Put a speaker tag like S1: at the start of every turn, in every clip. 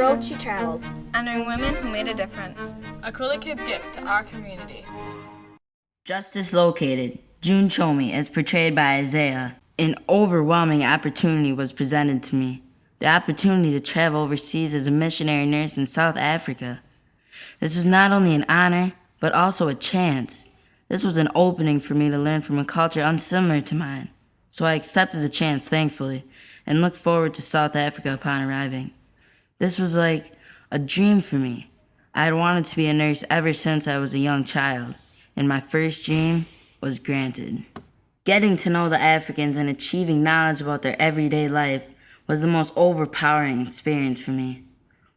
S1: road she traveled.
S2: Honoring women who made a difference. A Coulee Kid's gift to our community.
S3: Justice located. June Kjome, as portrayed by Isaiah. An overwhelming opportunity was presented to me. The opportunity to travel overseas as a missionary nurse in South Africa. This was not only an honor, but also a chance. This was an opening for me to learn from a culture unsimilar to mine. So I accepted the chance, thankfully, and looked forward to South Africa upon arriving. This was like a dream for me. I had wanted to be a nurse ever since I was a young child, and my first dream was granted. Getting to know the Africans and achieving knowledge about their everyday life was the most overpowering experience for me.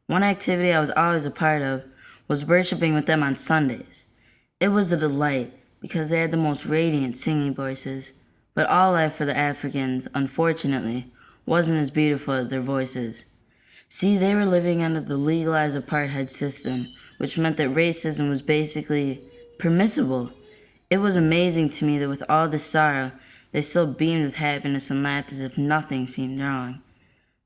S3: One activity I was always a part of was worshiping with them on Sundays. It was a delight because they had the most radiant singing voices, but all life for the Africans, unfortunately, wasn't as beautiful as their voices. See, they were living under the legalized apartheid system, which meant that racism was basically permissible. It was amazing to me that with all this sorrow, they still beamed with happiness and laughed as if nothing seemed wrong.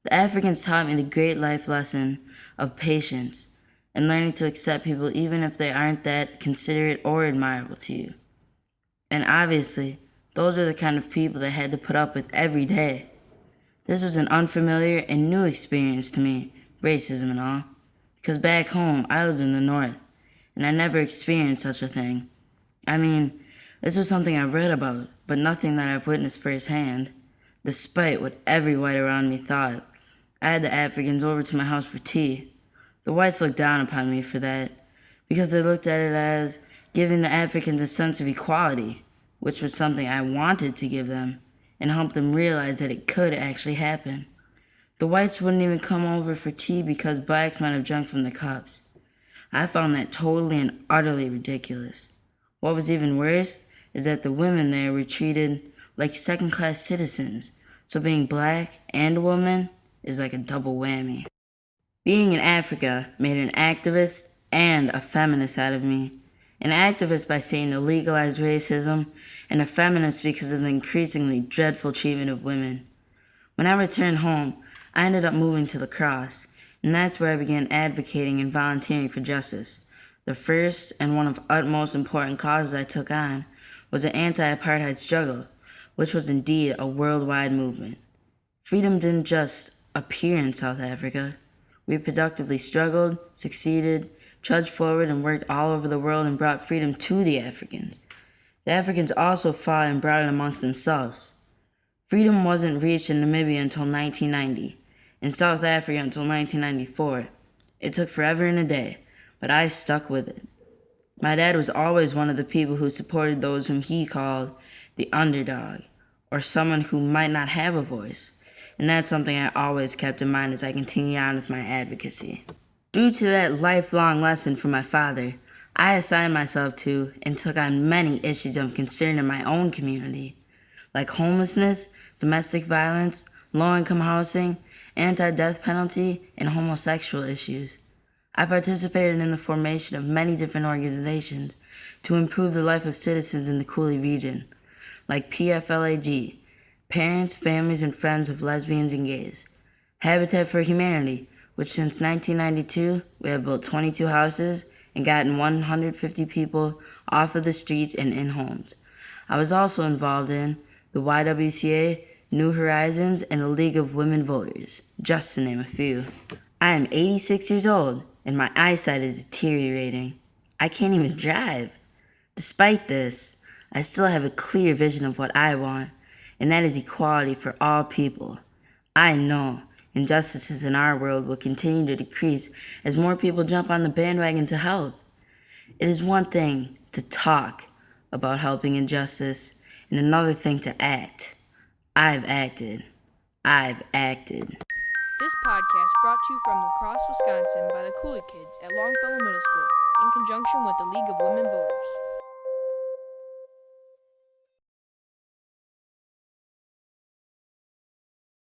S3: The Africans taught me the great life lesson of patience and learning to accept people even if they aren't that considerate or admirable to you. And obviously, those are the kind of people they had to put up with every day. This was an unfamiliar and new experience to me, racism and all, because back home, I lived in the North, and I never experienced such a thing. I mean, this was something I read about, but nothing that I've witnessed firsthand. Despite what every white around me thought, I had the Africans over to my house for tea. The whites looked down upon me for that, because they looked at it as giving the Africans a sense of equality, which was something I wanted to give them, and help them realize that it could actually happen. The whites wouldn't even come over for tea because blacks might have drunk from the cups. I found that totally and utterly ridiculous. What was even worse is that the women there were treated like second-class citizens, so being black and a woman is like a double whammy. Being in Africa made an activist and a feminist out of me. An activist by saying to legalize racism, and a feminist because of the increasingly dreadful treatment of women. When I returned home, I ended up moving to La Crosse, and that's where I began advocating and volunteering for justice. The first and one of utmost important causes I took on was the anti-apartheid struggle, which was indeed a worldwide movement. Freedom didn't just appear in South Africa. We productively struggled, succeeded, trudged forward, and worked all over the world and brought freedom to the Africans. The Africans also fought and brought it amongst themselves. Freedom wasn't reached in Namibia until 1990, in South Africa until 1994. It took forever and a day, but I stuck with it. My dad was always one of the people who supported those whom he called the underdog, or someone who might not have a voice, and that's something I always kept in mind as I continue on with my advocacy. Due to that lifelong lesson from my father, I assigned myself to and took on many issues of concern in my own community, like homelessness, domestic violence, low-income housing, anti-death penalty, and homosexual issues. I participated in the formation of many different organizations to improve the life of citizens in the Coulee region, like PFLAG, Parents, Families, and Friends of Lesbians and Gays, Habitat for Humanity, which since 1992, we have built 22 houses and gotten 150 people off of the streets and in homes. I was also involved in the YWCA, New Horizons, and the League of Women Voters, just to name a few. I am 86 years old, and my eyesight is deteriorating. I can't even drive. Despite this, I still have a clear vision of what I want, and that is equality for all people. I know injustices in our world will continue to decrease as more people jump on the bandwagon to help. It is one thing to talk about helping injustice, and another thing to act. I've acted.
S4: This podcast brought to you from La Crosse, Wisconsin by the Coulee Kids at Longfellow Middle School in conjunction with the League of Women Voters.